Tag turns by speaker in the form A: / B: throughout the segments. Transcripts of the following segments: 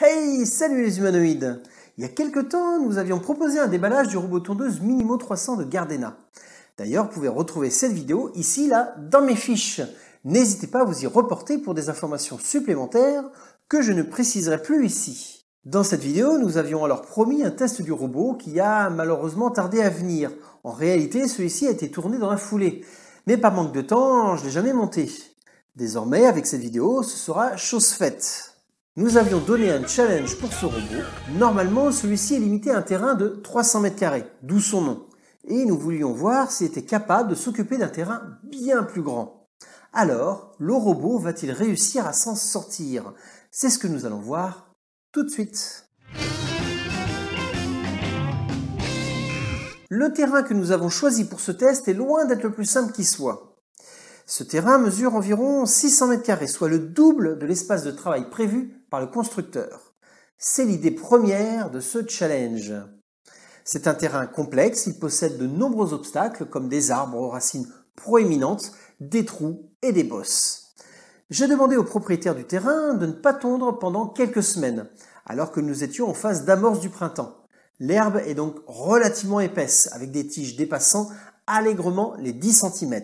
A: Hey, salut les humanoïdes! Il y a quelque temps, nous avions proposé un déballage du robot tondeuse Minimo 300 de Gardena. D'ailleurs, vous pouvez retrouver cette vidéo ici, là, dans mes fiches. N'hésitez pas à vous y reporter pour des informations supplémentaires que je ne préciserai plus ici. Dans cette vidéo, nous avions alors promis un test du robot qui a malheureusement tardé à venir. En réalité, celui-ci a été tourné dans la foulée. Mais par manque de temps, je ne l'ai jamais monté. Désormais, avec cette vidéo, ce sera chose faite. Nous avions donné un challenge pour ce robot. Normalement, celui-ci est limité à un terrain de 300 m², d'où son nom. Et nous voulions voir s'il était capable de s'occuper d'un terrain bien plus grand. Alors, le robot va-t-il réussir à s'en sortir? C'est ce que nous allons voir tout de suite. Le terrain que nous avons choisi pour ce test est loin d'être le plus simple qui soit. Ce terrain mesure environ 600 m², soit le double de l'espace de travail prévu par le constructeur. C'est l'idée première de ce challenge. C'est un terrain complexe, il possède de nombreux obstacles comme des arbres aux racines proéminentes, des trous et des bosses. J'ai demandé au propriétaire du terrain de ne pas tondre pendant quelques semaines, alors que nous étions en phase d'amorce du printemps. L'herbe est donc relativement épaisse, avec des tiges dépassant allègrement les 10 cm.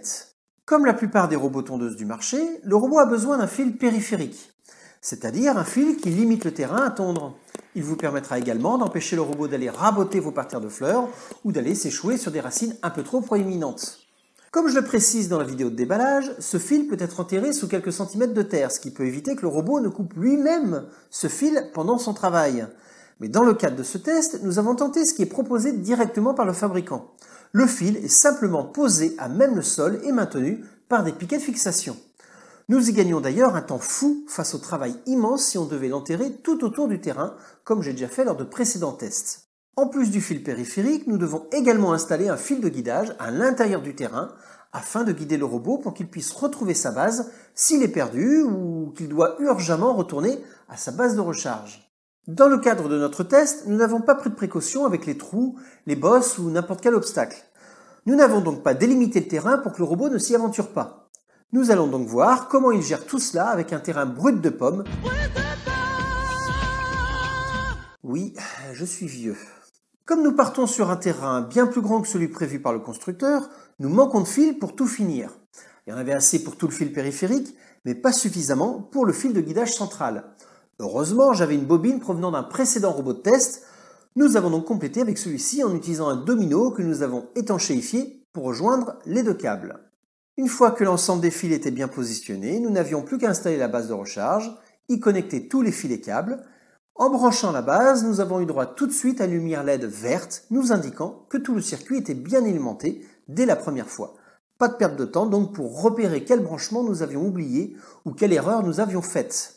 A: Comme la plupart des robots tondeuses du marché, le robot a besoin d'un fil périphérique, c'est-à-dire un fil qui limite le terrain à tondre. Il vous permettra également d'empêcher le robot d'aller raboter vos parterres de fleurs ou d'aller s'échouer sur des racines un peu trop proéminentes. Comme je le précise dans la vidéo de déballage, ce fil peut être enterré sous quelques centimètres de terre, ce qui peut éviter que le robot ne coupe lui-même ce fil pendant son travail. Mais dans le cadre de ce test, nous avons tenté ce qui est proposé directement par le fabricant. Le fil est simplement posé à même le sol et maintenu par des piquets de fixation. Nous y gagnons d'ailleurs un temps fou face au travail immense si on devait l'enterrer tout autour du terrain, comme j'ai déjà fait lors de précédents tests. En plus du fil périphérique, nous devons également installer un fil de guidage à l'intérieur du terrain afin de guider le robot pour qu'il puisse retrouver sa base s'il est perdu ou qu'il doit urgemment retourner à sa base de recharge. Dans le cadre de notre test, nous n'avons pas pris de précaution avec les trous, les bosses ou n'importe quel obstacle. Nous n'avons donc pas délimité le terrain pour que le robot ne s'y aventure pas. Nous allons donc voir comment il gère tout cela avec un terrain brut de pommes. Oui, je suis vieux. Comme nous partons sur un terrain bien plus grand que celui prévu par le constructeur, nous manquons de fil pour tout finir. Il y en avait assez pour tout le fil périphérique, mais pas suffisamment pour le fil de guidage central. Heureusement, j'avais une bobine provenant d'un précédent robot de test. Nous avons donc complété avec celui-ci en utilisant un domino que nous avons étanchéifié pour rejoindre les deux câbles. Une fois que l'ensemble des fils était bien positionné, nous n'avions plus qu'à installer la base de recharge, y connecter tous les fils et câbles. En branchant la base, nous avons eu droit tout de suite à une lumière LED verte nous indiquant que tout le circuit était bien alimenté dès la première fois. Pas de perte de temps donc pour repérer quel branchement nous avions oublié ou quelle erreur nous avions faite.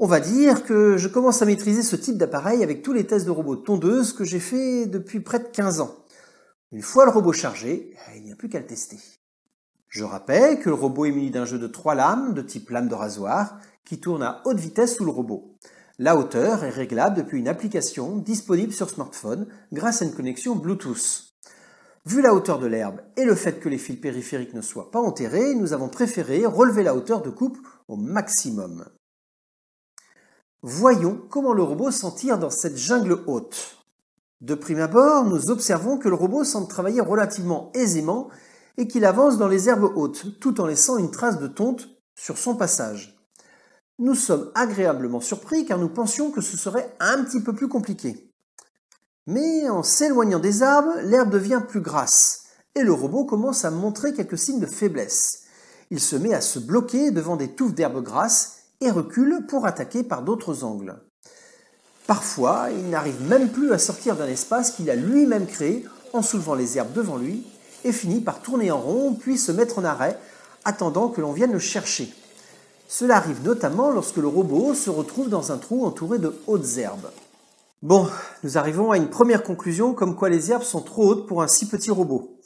A: On va dire que je commence à maîtriser ce type d'appareil avec tous les tests de robots tondeuses que j'ai fait depuis près de 15 ans. Une fois le robot chargé, il n'y a plus qu'à le tester. Je rappelle que le robot est muni d'un jeu de 3 lames de type lame de rasoir qui tourne à haute vitesse sous le robot. La hauteur est réglable depuis une application disponible sur smartphone grâce à une connexion Bluetooth. Vu la hauteur de l'herbe et le fait que les fils périphériques ne soient pas enterrés, nous avons préféré relever la hauteur de coupe au maximum. Voyons comment le robot s'en tire dans cette jungle haute. De prime abord, nous observons que le robot semble travailler relativement aisément et qu'il avance dans les herbes hautes, tout en laissant une trace de tonte sur son passage. Nous sommes agréablement surpris car nous pensions que ce serait un petit peu plus compliqué. Mais en s'éloignant des arbres, l'herbe devient plus grasse et le robot commence à montrer quelques signes de faiblesse. Il se met à se bloquer devant des touffes d'herbes grasses et recule pour attaquer par d'autres angles. Parfois, il n'arrive même plus à sortir d'un espace qu'il a lui-même créé en soulevant les herbes devant lui et finit par tourner en rond puis se mettre en arrêt, attendant que l'on vienne le chercher. Cela arrive notamment lorsque le robot se retrouve dans un trou entouré de hautes herbes. Bon, nous arrivons à une première conclusion comme quoi les herbes sont trop hautes pour un si petit robot.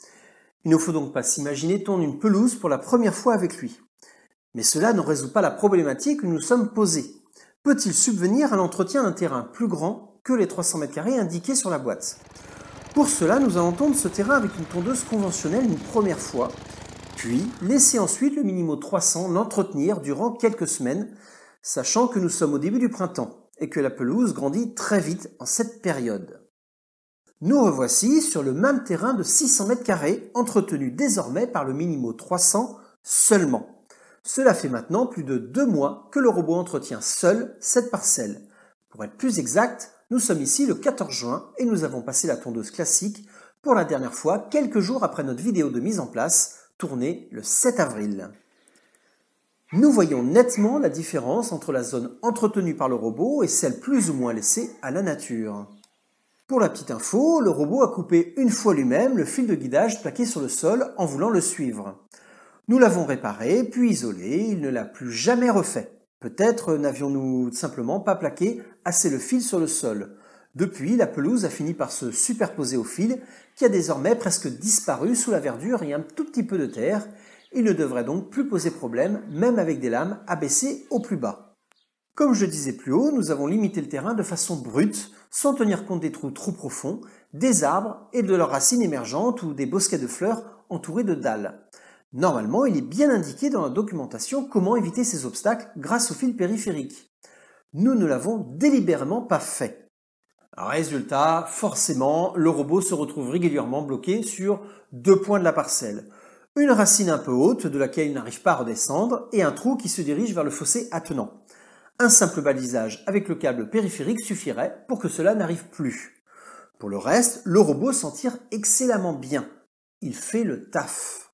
A: Il ne faut donc pas s'imaginer tondre une pelouse pour la première fois avec lui. Mais cela ne résout pas la problématique que nous sommes posés. Peut-il subvenir à l'entretien d'un terrain plus grand que les 300 m² indiqués sur la boîte? Pour cela, nous allons tondre ce terrain avec une tondeuse conventionnelle une première fois, puis laisser ensuite le Minimo 300 l'entretenir durant quelques semaines, sachant que nous sommes au début du printemps. et que la pelouse grandit très vite en cette période. Nous revoici sur le même terrain de 600 m², entretenu désormais par le Minimo 300 seulement. Cela fait maintenant plus de 2 mois que le robot entretient seul cette parcelle. Pour être plus exact, nous sommes ici le 14 juin et nous avons passé la tondeuse classique pour la dernière fois quelques jours après notre vidéo de mise en place, tournée le 7 avril. Nous voyons nettement la différence entre la zone entretenue par le robot et celle plus ou moins laissée à la nature. Pour la petite info, le robot a coupé une fois lui-même le fil de guidage plaqué sur le sol en voulant le suivre. Nous l'avons réparé, puis isolé, il ne l'a plus jamais refait. Peut-être n'avions-nous simplement pas plaqué assez le fil sur le sol. Depuis, la pelouse a fini par se superposer au fil, qui a désormais presque disparu sous la verdure et un tout petit peu de terre. Il ne devrait donc plus poser problème, même avec des lames abaissées au plus bas. Comme je disais plus haut, nous avons limité le terrain de façon brute, sans tenir compte des trous trop profonds, des arbres et de leurs racines émergentes ou des bosquets de fleurs entourés de dalles. Normalement, il est bien indiqué dans la documentation comment éviter ces obstacles grâce au fil périphérique. Nous ne l'avons délibérément pas fait. Résultat, forcément, le robot se retrouve régulièrement bloqué sur 2 points de la parcelle. Une racine un peu haute de laquelle il n'arrive pas à redescendre et un trou qui se dirige vers le fossé attenant. Un simple balisage avec le câble périphérique suffirait pour que cela n'arrive plus. Pour le reste, le robot s'en tire excellemment bien. Il fait le taf.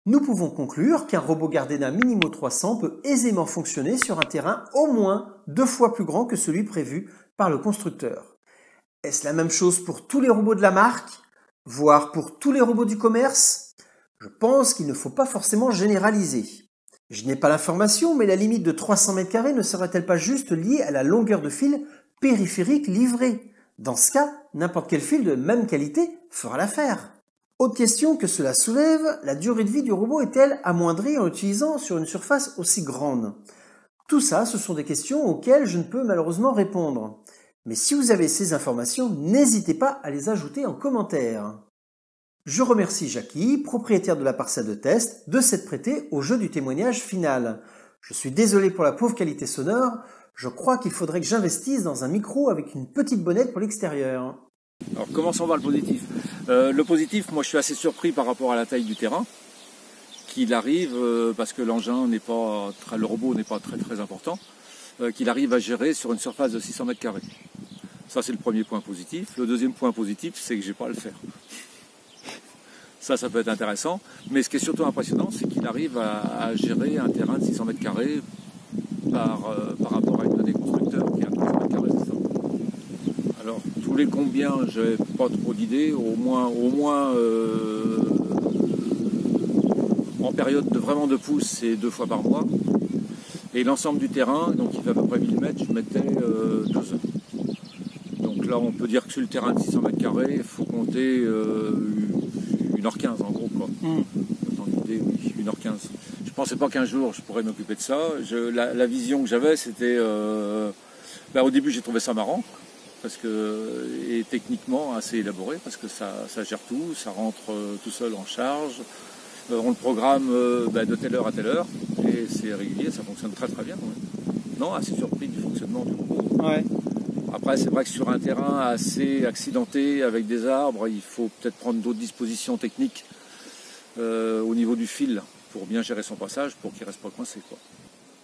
A: Nous pouvons conclure qu'un robot Gardena Minimo 300 peut aisément fonctionner sur un terrain au moins 2 fois plus grand que celui prévu par le constructeur. Est-ce la même chose pour tous les robots de la marque, voire pour tous les robots du commerce? Je pense qu'il ne faut pas forcément généraliser. Je n'ai pas l'information, mais la limite de 300 m² ne serait-elle pas juste liée à la longueur de fil périphérique livré? Dans ce cas, n'importe quel fil de même qualité fera l'affaire. Autre question que cela soulève, la durée de vie du robot est-elle amoindrie en l'utilisant sur une surface aussi grande? Tout ça, ce sont des questions auxquelles je ne peux malheureusement répondre. Mais si vous avez ces informations, n'hésitez pas à les ajouter en commentaire. Je remercie Jackie, propriétaire de la parcelle de test, de s'être prêté au jeu du témoignage final. Je suis désolé pour la pauvre qualité sonore, je crois qu'il faudrait que j'investisse dans un micro avec une petite bonnette pour l'extérieur.
B: Alors commençons par le positif. Le positif, moi je suis assez surpris par rapport à la taille du terrain, qu'il arrive, parce que l'engin n'est pas, le robot n'est pas très important, qu'il arrive à gérer sur une surface de 600 m². Ça c'est le premier point positif. Le deuxième point positif, c'est que j'ai pas à le faire. Ça peut être intéressant, mais ce qui est surtout impressionnant, c'est qu'il arrive à gérer un terrain de 600 m² par rapport à une donnée constructeur qui est à 300 m², c'est ça. Alors, tous les combien, je n'ai pas trop d'idées, au moins en période vraiment de pousse, c'est 2 fois par mois. Et l'ensemble du terrain, donc il fait à peu près 1000 mètres, je mettais 2 heures. Donc là, on peut dire que sur le terrain de 600 m², il faut compter 1h15 en gros, quoi. Dans l'idée, oui, 1h15. Je pensais pas qu'un jour je pourrais m'occuper de ça. La vision que j'avais, c'était... au début, j'ai trouvé ça marrant, et techniquement assez élaboré, parce que ça gère tout, ça rentre tout seul en charge. On le programme de telle heure à telle heure, et c'est régulier, ça fonctionne très bien. Ouais. Non, assez surpris du fonctionnement du robot.
A: Ouais.
B: Après, c'est vrai que sur un terrain assez accidenté avec des arbres, il faut peut-être prendre d'autres dispositions techniques au niveau du fil pour bien gérer son passage, pour qu'il ne reste pas coincé, quoi.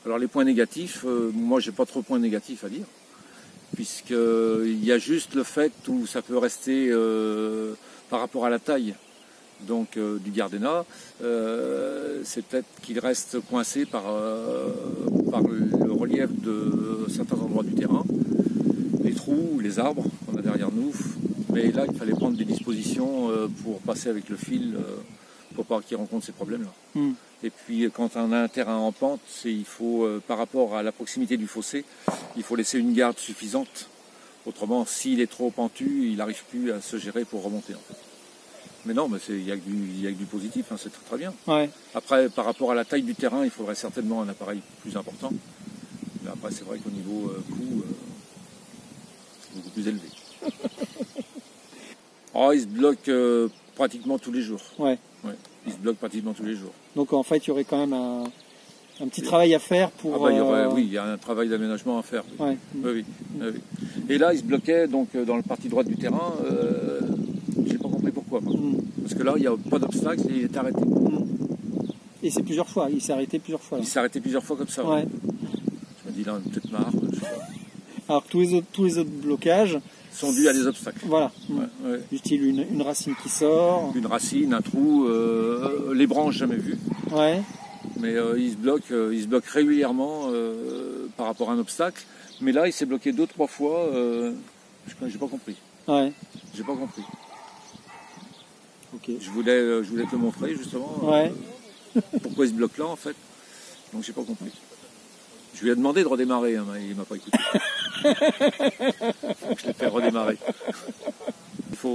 B: Alors les points négatifs, moi j'ai pas trop de points négatifs à dire, puisqu'il y a juste le fait où ça peut rester par rapport à la taille du Gardena, c'est peut-être qu'il reste coincé par le relief de certains endroits du terrain. Les trous, les arbres qu'on a derrière nous, mais là il fallait prendre des dispositions pour passer avec le fil pour pas qu'il rencontre ces problèmes-là. Et puis quand on a un terrain en pente, il faut, par rapport à la proximité du fossé, il faut laisser une garde suffisante. Autrement, s'il est trop pentu, il n'arrive plus à se gérer pour remonter, en fait. Mais non, mais il y a que du positif, hein, c'est très bien.
A: Ouais.
B: Après, par rapport à la taille du terrain, il faudrait certainement un appareil plus important. Mais après, c'est vrai qu'au niveau coût, c'est beaucoup plus élevé. Il se bloque pratiquement tous les jours.
A: Ouais.
B: Il se bloque pratiquement tous les jours.
A: Donc en fait, il y aurait quand même
C: Un petit travail à faire pour...
B: Ah bah, oui, il y a un travail d'aménagement à faire. Oui.
C: Ouais.
B: Oui, oui. Et là, il se bloquait donc, dans le partie droite du terrain. J'ai pas compris pourquoi. Parce que là, il n'y a pas d'obstacle et il est arrêté.
C: Et c'est plusieurs fois, il s'est arrêté plusieurs fois. Là.
B: Il s'est arrêté plusieurs fois comme ça.
C: Ouais.
B: Je me dis là, peut-être marre. Je sais pas.
C: Alors tous les autres blocages
B: sont dus à des obstacles.
C: Voilà.
B: Ouais.
C: Du style une racine qui sort.
B: Une racine, un trou, les branches jamais vues.
C: Ouais.
B: Mais il se bloque régulièrement par rapport à un obstacle. Mais là, il s'est bloqué 2-3 fois. J'ai pas compris.
C: Ouais.
B: J'ai pas compris.
C: Ok.
B: Je voulais te montrer justement pourquoi il se bloque là en fait. Donc j'ai pas compris. Je lui ai demandé de redémarrer, hein, mais il m'a pas écouté. Je l'ai fait redémarrer.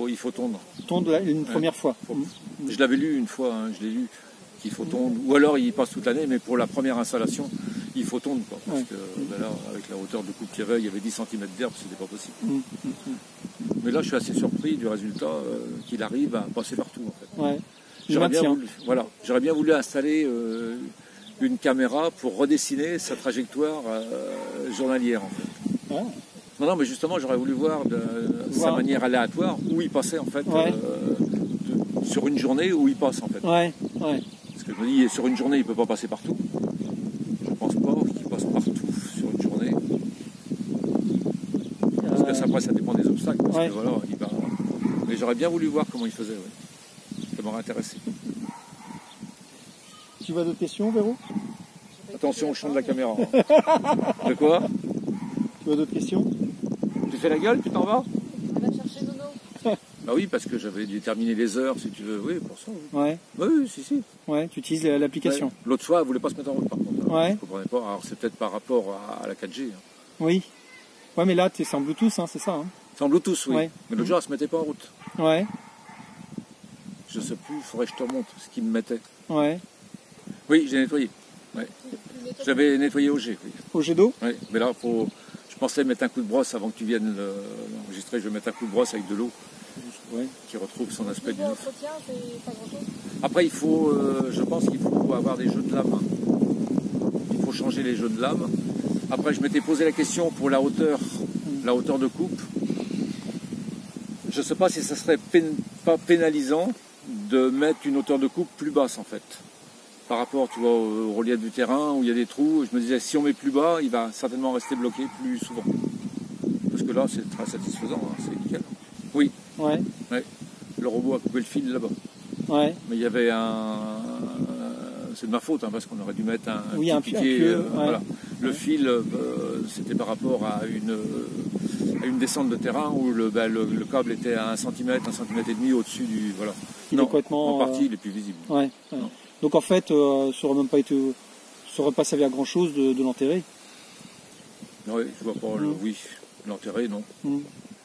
B: Il faut tondre.
C: Tondre une première fois.
B: Je l'avais lu une fois, hein, je l'ai lu, qu'il faut tondre. Ou alors il passe toute l'année, mais pour la première installation, il faut tondre. Quoi, parce que là, avec la hauteur de coupe qu'il y avait 10 cm d'herbe, c'était pas possible. Mais là, je suis assez surpris du résultat qu'il arrive à passer partout. En fait.
C: Ouais.
B: J'aurais bien voulu installer une caméra pour redessiner sa trajectoire journalière. En fait.
C: Ouais.
B: Non, mais justement, j'aurais voulu voir sa manière aléatoire où il passait en fait, sur une journée où il passe en fait.
C: Ouais.
B: Parce que je me dis, sur une journée, il ne peut pas passer partout. Je pense pas qu'il passe partout sur une journée. Parce que ça, après, ça dépend des obstacles. Parce que, voilà, mais j'aurais bien voulu voir comment il faisait. Ouais. Ça m'aurait intéressé.
C: Tu vois d'autres questions, Véro?
B: Attention au champ de la caméra. Hein. De quoi?
C: Tu vois d'autres questions?
B: Tu fais la gueule, tu t'en vas?
D: On va chercher Nono.
B: Bah oui, parce que j'avais déterminé les heures, si tu veux. Oui, pour ça. Oui.
C: Ouais.
B: Oui, si.
C: Ouais, tu utilises l'application.
B: Ouais. L'autre fois, elle voulait pas se mettre en route, par contre.
C: Ouais.
B: Je comprenais pas. Alors, c'est peut-être par rapport à la 4G. Hein.
C: Oui. Ouais, mais là, c'est en Bluetooth, hein, c'est ça. Hein.
B: C'est en Bluetooth, oui.
C: Ouais.
B: Mais l'autre jour, elle se mettait pas en route.
C: Ouais.
B: Je sais plus, il faudrait que je te remonte ce qu'il me mettait.
C: Ouais.
B: Oui, j'ai nettoyé. Ouais. J'avais nettoyé au jet. Oui.
C: Au jet d'eau?
B: Oui, mais là, je pensais mettre un coup de brosse avant que tu viennes l'enregistrer. Je vais mettre un coup de brosse avec de l'eau qui retrouve son aspect du neuf. Après, je pense qu'il faut avoir des jeux de lame. Il faut changer les jeux de lame. Après, je m'étais posé la question pour la hauteur de coupe. Je ne sais pas si ça serait pas pénalisant de mettre une hauteur de coupe plus basse en fait. Par rapport, tu vois, au relief du terrain où il y a des trous, je me disais si on met plus bas, il va certainement rester bloqué plus souvent. Parce que là, c'est très satisfaisant, hein, c'est nickel. Oui.
C: Ouais.
B: Le robot a coupé le fil là-bas.
C: Ouais.
B: Mais il y avait c'est de ma faute, hein, parce qu'on aurait dû mettre un petit piquet. Voilà. Le fil, c'était par rapport à une descente de terrain où le câble était à 1 cm, 1 cm et demi au-dessus du. Voilà.
C: Il est complètement.
B: En partie, il est plus visible.
C: Ouais. Donc en fait, ça aurait pas servi à grand chose de l'enterrer.
B: Oui, je vois pas. L'enterrer, non.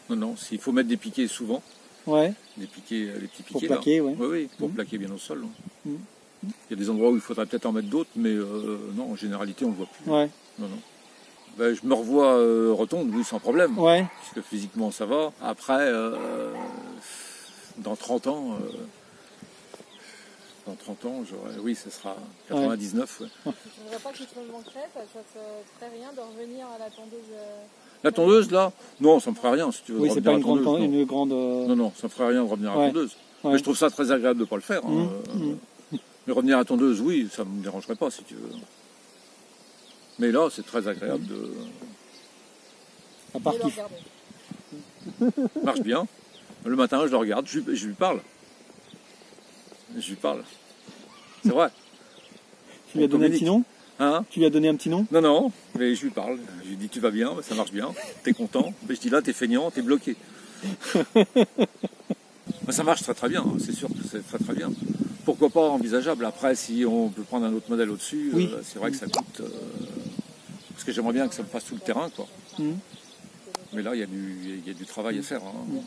B: Non, s'il faut mettre des piquets souvent.
C: Ouais.
B: Les petits piquets.
C: Pour plaquer,
B: là. Oui, pour plaquer bien au sol. Il y a des endroits où il faudrait peut-être en mettre d'autres, mais non, en généralité, on ne le voit plus.
C: Ouais.
B: Non. Ben, je me revois rotondre, oui, sans problème.
C: Ouais.
B: Puisque physiquement, ça va. Après, dans 30 ans, oui, ça sera 99. Ouais.
D: Tu ne voudrais pas que tu te manquerais, ça te ferait rien de revenir à la tondeuse
B: La tondeuse, là? Non, ça me ferait rien, si tu veux.
C: Oui, c'est pas une grande...
B: Non, ça me ferait rien de revenir à la tondeuse.
C: Ouais.
B: Mais je trouve ça très agréable de ne pas le faire. Hein. Mais revenir à la tondeuse, oui, ça ne me dérangerait pas, si tu veux. Mais là, c'est très agréable de...
C: À part qu'il
B: marche bien. Le matin, je le regarde, je lui parle. C'est vrai.
C: Tu lui as donné un petit nom?
B: Hein? Tu
C: lui as donné un petit nom?
B: Non, mais je lui parle. Je lui dis tu vas bien, ça marche bien, t'es content. Mais je dis là, t'es feignant, t'es bloqué. Ça marche très bien, c'est sûr que c'est très bien. Pourquoi pas envisageable. Après, si on peut prendre un autre modèle au-dessus, c'est vrai que ça coûte... parce que j'aimerais bien que ça me fasse tout le terrain, quoi. Mais là, il y a du travail à faire. Hein.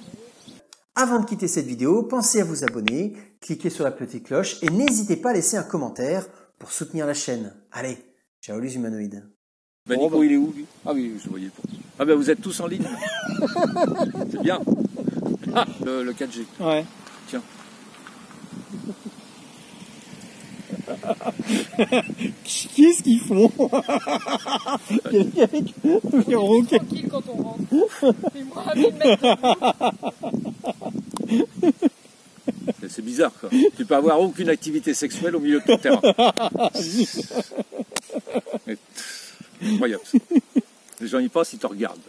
A: Avant de quitter cette vidéo, pensez à vous abonner, cliquez sur la petite cloche et n'hésitez pas à laisser un commentaire pour soutenir la chaîne. Allez, ciao les humanoïdes.
B: Ben Nico, il est où lui? Ah oui, je voyais pas. Ah ben vous êtes tous en ligne. C'est bien. Ah, le 4G.
C: Ouais.
B: Tiens.
C: Qu'est-ce qu'ils font? Avec les roquets.
D: Tranquille quand on rentre. Et moi, à 1000 mètres de nous.
B: C'est bizarre, quoi. Tu peux avoir aucune activité sexuelle au milieu de ton terrain. Incroyable. Les gens y passent, ils te regardent.